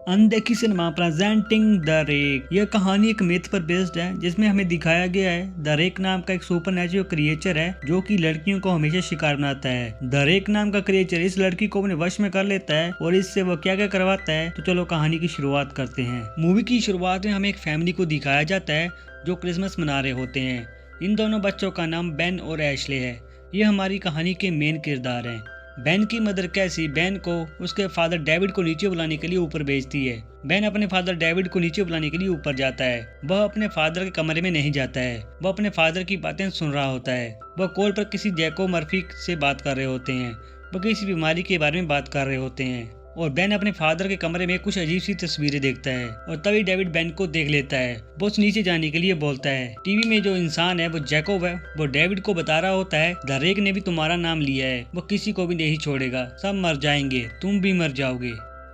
अनदेखी cinema presenting the rake. यह कहानी एक मिथ पर बेस्ड है जिसमें हमें दिखाया गया है द रेक नाम का एक सुपरनैचुरल क्रिएचर है जो कि लड़कियों को हमेशा शिकार बनाता है। द रेक नाम का क्रिएचर इस लड़की को अपने वश में कर लेता है और इससे वो क्या क्या करवाता है। तो चलो कहानी की शुरुआत करते हैं। मूवी की शुरुआत में हमें एक फैमिली को दिखाया जाता है जो क्रिसमस मना रहे होते हैं। इन दोनों बच्चों का नाम बेन और एशले है। ये हमारी कहानी के मेन किरदार हैं। बेन की मदर कैसी बेन को उसके फादर डेविड को नीचे बुलाने के लिए ऊपर भेजती है। बेन अपने फादर डेविड को नीचे बुलाने के लिए ऊपर जाता है। वह अपने फादर के कमरे में नहीं जाता है। वह अपने फादर की बातें सुन रहा होता है। वह कॉल पर किसी जैको मर्फी से बात कर रहे होते हैं। वह किसी बीमारी के बारे में बात कर रहे होते हैं और बेन अपने फादर के कमरे में कुछ अजीब सी तस्वीरें देखता है और तभी डेविड बेन को देख लेता है। वो उस नीचे जाने के लिए बोलता है। टीवी में जो इंसान है वो जैकोब है। वो डेविड को बता रहा होता है द रेक ने भी तुम्हारा नाम लिया है। वो किसी को भी नहीं छोड़ेगा। सब मर जाएंगे, तुम भी मर जाओगे।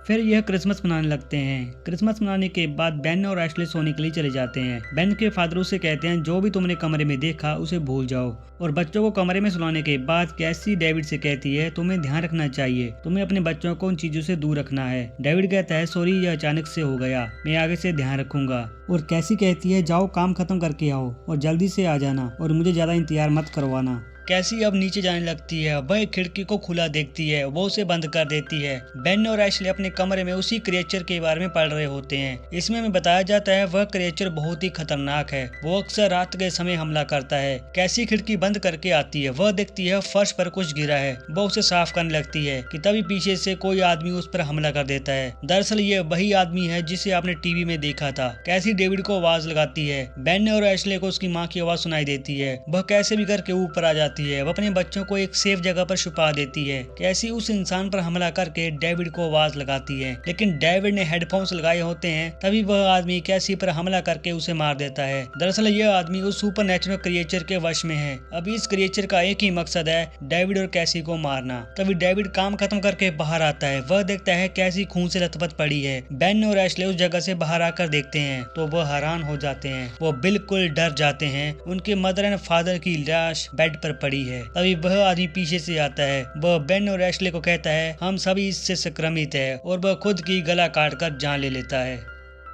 फिर यह क्रिसमस मनाने लगते हैं। क्रिसमस मनाने के बाद बेन और एशले सोने के लिए चले जाते हैं। बेन के फादर उसे कहते हैं जो भी तुमने कमरे में देखा उसे भूल जाओ। और बच्चों को कमरे में सुलाने के बाद कैसी डेविड से कहती है तुम्हें ध्यान रखना चाहिए, तुम्हें अपने बच्चों को उन चीजों से दूर रखना है। डेविड कहता है सॉरी, यह अचानक से हो गया, मैं आगे से ध्यान रखूंगा। और कैसी कहती है जाओ काम खत्म करके आओ और जल्दी से आ जाना और मुझे ज्यादा इंतजार मत करवाना। कैसी अब नीचे जाने लगती है। वह खिड़की को खुला देखती है, वो उसे बंद कर देती है। बेन और एशले अपने कमरे में उसी क्रिएचर के बारे में पढ़ रहे होते हैं। इसमें हमें बताया जाता है वह क्रिएचर बहुत ही खतरनाक है। वो अक्सर रात के समय हमला करता है। कैसी खिड़की बंद करके आती है। वह देखती है फर्श पर कुछ गिरा है। वह उसे साफ करने लगती है कि तभी पीछे से कोई आदमी उस पर हमला कर देता है। दरअसल ये वही आदमी है जिसे आपने टीवी में देखा था। कैसी डेविड को आवाज लगाती है। बेन और एशले को उसकी माँ की आवाज सुनाई देती है। वह कैसे भी करके ऊपर आ जाती है। वह अपने बच्चों को एक सेफ जगह पर छुपा देती है। कैसी उस इंसान पर हमला करके डेविड को आवाज लगाती है, लेकिन डेविड ने हेडफोन्स लगाए होते हैं। तभी वह आदमी कैसी पर हमला करके उसे मार देता है। दरअसल यह आदमी उस सुपरनैचुरल क्रिएचर के वश में है। अब इस क्रिएचर का एक ही मकसद है डेविड और कैसी को मारना। तभी डेविड काम खत्म करके बाहर आता है। वह देखता है कैसी खून से लथपथ पड़ी है। बेन और एशले उस जगह से बाहर आकर देखते हैं तो वह हैरान हो जाते हैं। वो बिल्कुल डर जाते हैं। उनके मदर एंड फादर की लाश बेड पर पड़ी है। तभी वह आदमी पीछे से आता है। वह बेन और एशले को कहता है हम सभी इससे संक्रमित है और वह खुद की गला काट कर जान ले लेता है।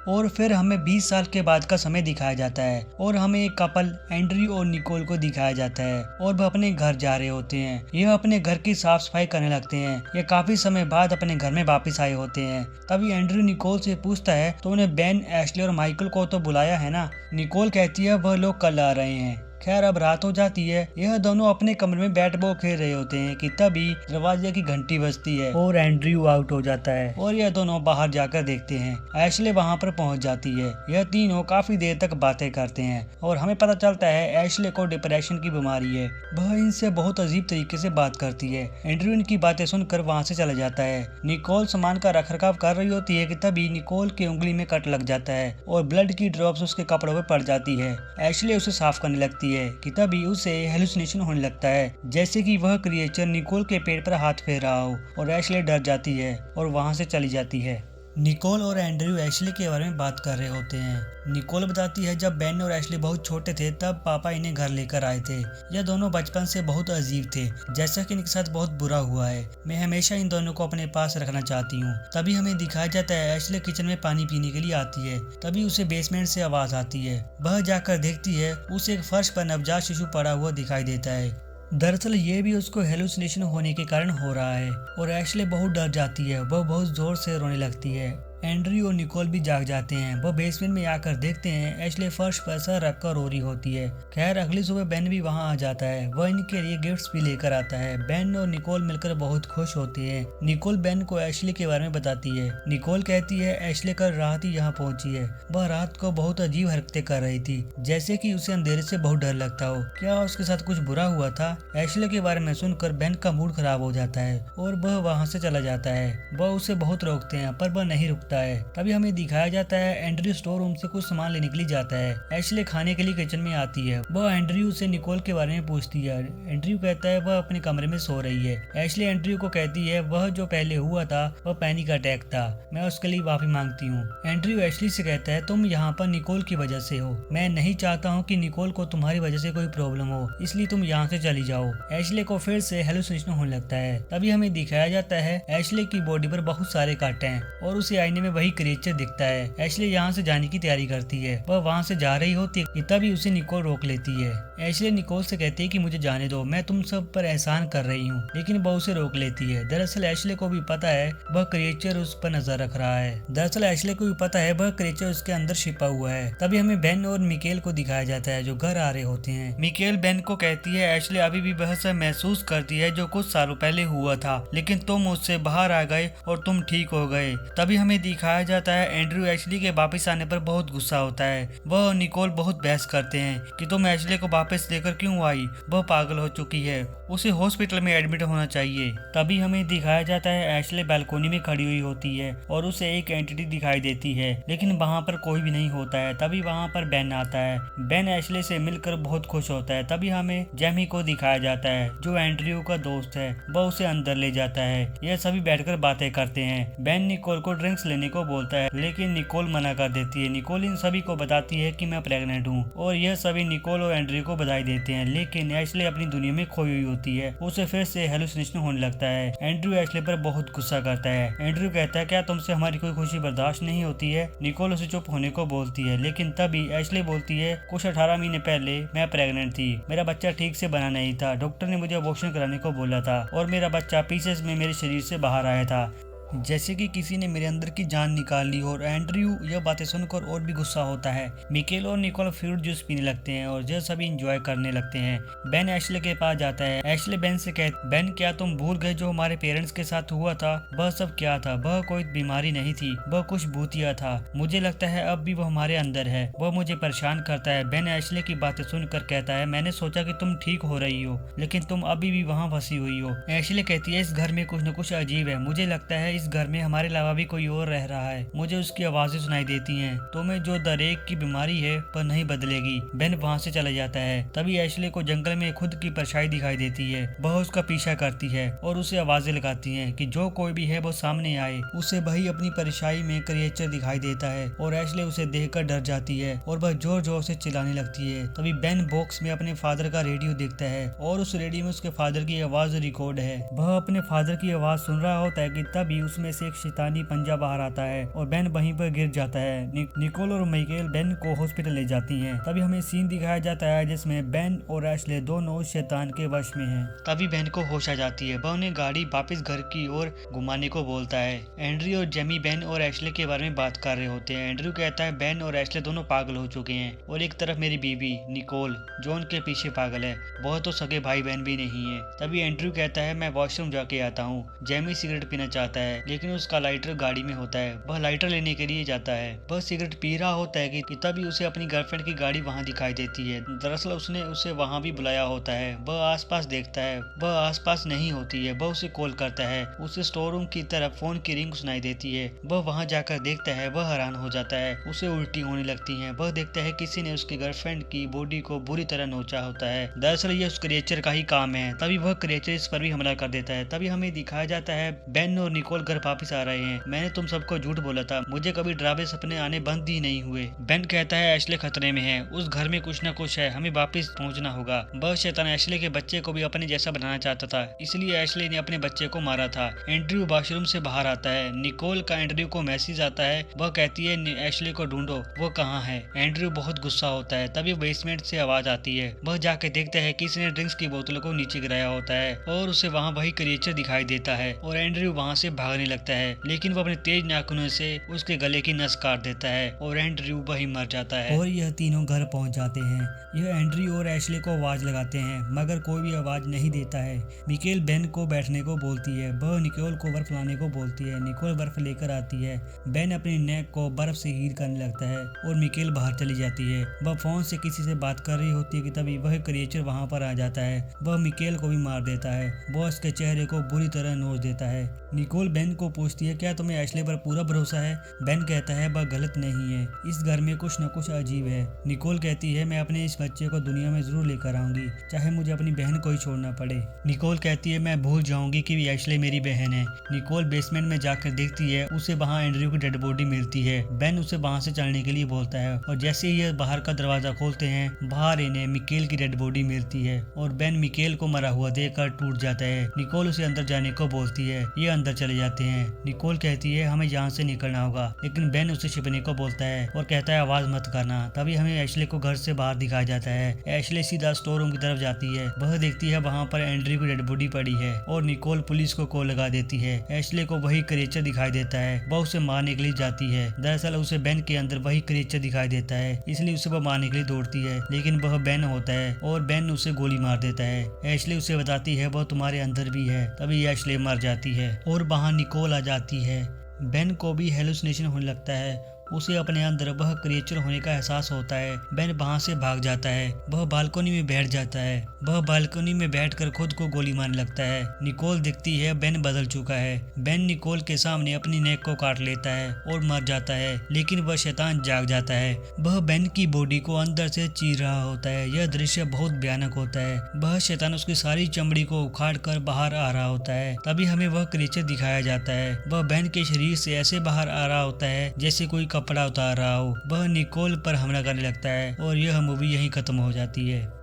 और फिर हमें 20 साल के बाद का समय दिखाया जाता है और हमें एक कपल एंड्रयू और निकोल को दिखाया जाता है और वह अपने घर जा रहे होते हैं। यह अपने घर की साफ सफाई करने लगते हैं। ये काफी समय बाद अपने घर में वापस आए होते हैं। तभी एंड्रयू निकोल से पूछता है तुमने बेन, एशले और माइकल को तो बुलाया है ना। निकोल कहती है वह लोग कल आ रहे हैं। खैर अब रात हो जाती है। यह दोनों अपने कमरे में बैट बॉल खेल रहे होते हैं कि तभी दरवाजे की घंटी बजती है और एंड्रयू आउट हो जाता है और यह दोनों बाहर जाकर देखते हैं। एशले वहां पर पहुंच जाती है। यह तीनों काफी देर तक बातें करते हैं और हमें पता चलता है एशले को डिप्रेशन की बीमारी है। वह इनसे बहुत अजीब तरीके से बात करती है। एंड्रयू इनकी बातें सुनकर वहाँ से चला जाता है। निकोल सामान का रखरखाव कर रही होती है कि तभी निकोल की उंगली में कट लग जाता है और ब्लड की ड्रॉप्स उसके कपड़ों पर पड़ जाती है। एशले उसे साफ करने लगती है कि तभी उसे हेलुसिनेशन होने लगता है, जैसे कि वह क्रिएचर निकोल के पेट पर हाथ फेर रहा हो और एशले डर जाती है और वहां से चली जाती है। निकोल और एंड्रयू एशले के बारे में बात कर रहे होते हैं। निकोल बताती है जब बेन और एशले बहुत छोटे थे तब पापा इन्हें घर लेकर आए थे। यह दोनों बचपन से बहुत अजीब थे, जैसा कि इनके साथ बहुत बुरा हुआ है। मैं हमेशा इन दोनों को अपने पास रखना चाहती हूँ। तभी हमें दिखाया जाता है एशले किचन में पानी पीने के लिए आती है। तभी उसे बेसमेंट से आवाज आती है। वह जाकर देखती है उसे एक फर्श पर नवजात शिशु पड़ा हुआ दिखाई देता है। दरअसल ये भी उसको हेलुसिनेशन होने के कारण हो रहा है और एशले बहुत डर जाती है। वह बहुत जोर से रोने लगती है। एंड्रयू और निकोल भी जाग जाते हैं। वो बेसमेंट में आकर देखते हैं एशले फर्श पर सर रखकर रो रही होती है। खैर अगली सुबह बेन भी वहां आ जाता है। वह इनके लिए गिफ्ट्स भी लेकर आता है। बेन और निकोल मिलकर बहुत खुश होते हैं। निकोल बेन को एशले के बारे में बताती है। निकोल कहती है एशले कल रात ही यहाँ पहुंची है। वह रात को बहुत अजीब हरकतें कर रही थी, जैसे कि उसे अंधेरे से बहुत डर लगता हो। क्या उसके साथ कुछ बुरा हुआ था? एशले के बारे में सुनकर बेन का मूड खराब हो जाता है और वह वहाँ से चला जाता है। वह उसे बहुत रोकते हैं पर वह नहीं रुकता है। तभी हमें दिखाया जाता है एंड्रयू स्टोर रूम से कुछ सामान लेने के लिए जाता है। एशले खाने के लिए किचन में आती है। वह एंड्रयू से निकोल के बारे में पूछती है। एंड्रयू कहता है वह अपने कमरे में सो रही है। एशले एंड्रयू को कहती है वह जो पहले हुआ था वह पैनिक अटैक था, मैं उसके लिए माफी मांगती हूँ। एंड्रयू एशली से कहता है तुम यहाँ पर निकोल की वजह से हो। मैं नहीं चाहता हूँ कि निकोल को तुम्हारी वजह से कोई प्रॉब्लम हो, इसलिए तुम यहाँ से चली जाओ। एशले को फिर से हेलुसिनेशन होने लगता है। तभी हमें दिखाया जाता है एशले की बॉडी पर बहुत सारे कांटे हैं और उसे आईने सामने में वही क्रिएचर दिखता है। एशले यहाँ से जाने की तैयारी करती है। वह वहाँ से जा रही होती है, तभी उसे निकोल रोक लेती है। एशले निकोल से कहती है कि मुझे जाने दो, मैं तुम सब पर एहसान कर रही हूँ, लेकिन वह उसे रोक लेती है। दरअसल एशले को भी पता है वह क्रिएचर उस पर नजर रख रहा है। दरअसल एशले को भी पता है वह क्रिएचर उसके अंदर छिपा हुआ है। तभी हमें बेन और मिकेल को दिखाया जाता है जो घर आ रहे होते हैं। मिकेल बेन को कहती है एशले अभी भी वह सब महसूस करती है जो कुछ सालों पहले हुआ था, लेकिन तुम उससे बाहर आ गए और तुम ठीक हो गए। तभी हमें दिखाया जाता है एंड्रयू एशले के वापस आने पर बहुत गुस्सा होता है। वह और निकोल बहुत बहस करते हैं कि तुम एशले को वापस लेकर क्यों आई, वह पागल हो चुकी है, उसे हॉस्पिटल में एडमिट होना चाहिए। तभी हमें दिखाया जाता है एशले बालकोनी में खड़ी हुई होती है और उसे एक एंटिटी दिखाई देती है, लेकिन वहाँ पर कोई भी नहीं होता है। तभी वहाँ पर बेन आता है। बेन एशले से मिलकर बहुत खुश होता है। तभी हमें जेमी को दिखाया जाता है जो एंड्रयू का दोस्त है। वह उसे अंदर ले जाता है। यह सभी बैठकर बातें करते हैं। बेन निकोल को ड्रिंक्स लेने को बोलता है, लेकिन निकोल मना कर देती है। निकोल इन सभी को बताती है कि मैं प्रेग्नेंट हूँ और यह सभी निकोल और एंड्रयू को बधाई देते हैं, लेकिन एशले अपनी दुनिया में खोई हुई होती है। उसे फिर से हेलुसिनेशन होने लगता है। एंड्रयू एशले पर बहुत गुस्सा करता है। एंड्रयू कहता है क्या तुमसे हमारी कोई खुशी बर्दाश्त नहीं होती है। निकोल उसे चुप होने को बोलती है, लेकिन तभी एशले बोलती है कुछ 18 महीने पहले मैं प्रेग्नेंट थी, मेरा बच्चा ठीक से बना नहीं था, डॉक्टर ने मुझे अबॉर्शन कराने को बोला था और मेरा बच्चा पीसेस में मेरे शरीर से बाहर आया था, जैसे कि किसी ने मेरे अंदर की जान निकाल ली। और एंड्रयू यह बातें सुनकर और भी गुस्सा होता है। मिकेल और निकोल फ्रूट जूस पीने लगते हैं और यह सभी एंजॉय करने लगते हैं। बेन एशले के पास जाता है। एशले बेन से कहती, बेन क्या तुम भूल गए जो हमारे पेरेंट्स के साथ हुआ था? वह सब क्या था? वह कोई बीमारी नहीं थी, वह कुछ भूतिया था। मुझे लगता है अब भी वह हमारे अंदर है, वह मुझे परेशान करता है। बेन एशले की बातें सुनकर कहता है मैंने सोचा कि तुम ठीक हो रही हो, लेकिन तुम अभी भी वहाँ फंसी हुई हो। एशले कहती है इस घर में कुछ न कुछ अजीब है, मुझे लगता है इस घर में हमारे अलावा भी कोई और रह रहा है। मुझे उसकी आवाजें सुनाई देती हैं। तुम्हें जो दरेक की बीमारी है पर नहीं बदलेगी। बेन वहाँ से चला जाता है। तभी एशले को जंगल में खुद की परछाई दिखाई देती है। वह उसका पीछा करती है और उसे आवाजें लगाती हैं कि जो कोई भी है वो सामने आए। उसे वही अपनी परछाई में क्रिएचर दिखाई देता है और एशले उसे देखकर डर जाती है और वह जोर जोर से चिल्लाने लगती है। तभी बेन बॉक्स में अपने फादर का रेडियो देखता है और उस रेडियो में उसके फादर की आवाज रिकॉर्ड है। वह अपने फादर की आवाज सुन रहा होता है कि तभी उसमें से एक शैतानी पंजा बाहर आता है और बेन वहीं पर गिर जाता है। निकोल और मिकेल बेन को हॉस्पिटल ले जाती हैं। तभी हमें सीन दिखाया जाता है जिसमें बेन और एशले दोनों उस शैतान के वश में हैं। तभी बेन को होश आ जाती है। वह उन्हें गाड़ी वापस घर की ओर घुमाने को बोलता है। एंड्रयू और जेमी बेन और एशले के बारे में बात कर रहे होते हैं। एंड्रयू कहता है बेन और एशले दोनों पागल हो चुके हैं और एक तरफ मेरी बीवी निकोल जो उनके पीछे पागल है, वह तो सगे भाई बहन भी नहीं है। तभी एंड्रयू कहता है मैं वॉशरूम जाके आता हूँ। जेमी सिगरेट पीना चाहता है, लेकिन उसका लाइटर गाड़ी में होता है। वह लाइटर लेने के लिए जाता है। वह सिगरेट पी रहा होता है कि तभी उसे अपनी गर्लफ्रेंड की गाड़ी वहाँ दिखाई देती है। दरअसल उसने उसे वहाँ भी बुलाया होता है। वह आसपास देखता है, वह आसपास नहीं होती है। वह उसे कॉल करता है। उसे स्टोर रूम की तरफ फोन की रिंग सुनाई देती है। वह वहाँ जाकर देखता है। वह हैरान हो जाता है। उसे उल्टी होने लगती है। वह देखता है किसी ने उसकी गर्लफ्रेंड की बॉडी को बुरी तरह नोचा होता है। दरअसल ये उस क्रिएचर का ही काम है। तभी वह क्रिएचर इस पर भी हमला कर देता है। तभी हमें दिखाया जाता है बेन और निकोल घर वापिस आ रहे हैं। मैंने तुम सबको झूठ बोला था, मुझे कभी डरावे सपने आने बंद ही नहीं हुए। बेन कहता है एशले खतरे में है, उस घर में कुछ न कुछ है, हमें वापस पहुंचना होगा। वह शैतान एशले के बच्चे को भी अपने जैसा बनाना चाहता था, इसलिए एशले ने अपने बच्चे को मारा था। एंड्रयू वॉशरूम से बाहर आता है। निकोल का एंड्रयू को मैसेज आता है। वह कहती है एशले को ढूंढो, वो कहाँ है। एंड्रयू बहुत गुस्सा होता है। तभी बेसमेंट से आवाज आती है। वह जाके देखता है किसी ने ड्रिंक्स की बोतलों को नीचे गिराया होता है और उसे वहाँ वही क्रिएचर दिखाई देता है और एंड्रयू वहाँ से भागने लगता है, लेकिन वो अपने तेज नाखूनों से उसके गले की नस काट देता है और एंड्रयू वही मर जाता है। और यह तीनों घर पहुंच जाते हैं। यह एंड्रयू और एशले को आवाज लगाते हैं, मगर कोई भी आवाज नहीं देता है। मिकेल बेन को बैठने को बोलती है। वह निकोल को बर्फ लाने को बोलती है। निकोल बर्फ लेकर आती है। बेन अपनी नेक को बर्फ से हील करने लगता है और मिकेल बाहर चली जाती है। वह फोन से किसी से बात कर रही होती है कि तभी वह क्रिएचर वहां पर आ जाता है। वह मिकेल को भी मार देता है। वह उसके चेहरे को बुरी तरह नोच देता है। निकोल बेन को पूछती है क्या तुम्हें एशले पर पूरा भरोसा है। बेन कहता है वह गलत नहीं है, इस घर में कुछ न कुछ अजीब है। निकोल कहती है मैं अपने इस बच्चे को दुनिया में जरूर लेकर आऊंगी, चाहे मुझे अपनी बहन को ही छोड़ना पड़े। निकोल कहती है मैं भूल जाऊंगी कि एशले मेरी बहन है। निकोल बेसमेंट में जाकर देखती है, उसे वहाँ एंड्रयू की डेड बॉडी मिलती है। बेन उसे वहाँ से चलने के लिए बोलता है और जैसे ही ये बाहर का दरवाजा खोलते हैं, बाहर इन्हें मिकेल की डेड बॉडी मिलती है और बेन मिकेल को मरा हुआ देखकर टूट जाता है। निकोल उसे अंदर जाने को बोलती है। ये अंदर चले जाता जाते हैं। निकोल कहती है हमें यहाँ से निकलना होगा, लेकिन बेन उसे छिपने को बोलता है और कहता है आवाज मत करना। तभी हमें एशले को घर से बाहर दिखाया जाता है। एशले सीधा स्टोर रूम की तरफ जाती है। वह देखती है वहाँ पर एंड्रयू की डेड बॉडी पड़ी है और निकोल पुलिस को कॉल लगा देती है। एशले को वही क्रिएचर दिखाई देता है। वह उसे मारने के लिए जाती है। दरअसल उसे बेन के अंदर वही क्रिएचर दिखाई देता है, इसलिए उसे वह मारने के लिए दौड़ती है, लेकिन वह बेन होता है और बेन उसे गोली मार देता है। एशले उसे बताती है वह तुम्हारे अंदर भी है। तभी एशले मर जाती है और वहाँ निकोल आ जाती है। बेन को भी हेलुसिनेशन होने लगता है। उसे अपने अंदर वह क्रिएचर होने का एहसास होता है। बेन वहाँ से भाग जाता है। वह बालकनी में बैठ जाता है। वह बालकनी में बैठकर खुद को गोली मारने लगता है। निकोल दिखती है बेन बदल चुका है। बेन निकोल के सामने अपनी नेक को काट लेता है और मर जाता है, लेकिन वह शैतान जाग जाता है। वह बेन की बॉडी को अंदर से चीर रहा होता है। यह दृश्य बहुत भयानक होता है। वह शैतान उसकी सारी चमड़ी को उखाड़ कर बाहर आ रहा होता है। तभी हमें वह क्रिएचर दिखाया जाता है। वह बेन के शरीर से ऐसे बाहर आ रहा होता है जैसे कोई कपड़ा उतार रहा हो। वह निकोल पर हमला करने लगता है और यह मूवी यहीं खत्म हो जाती है।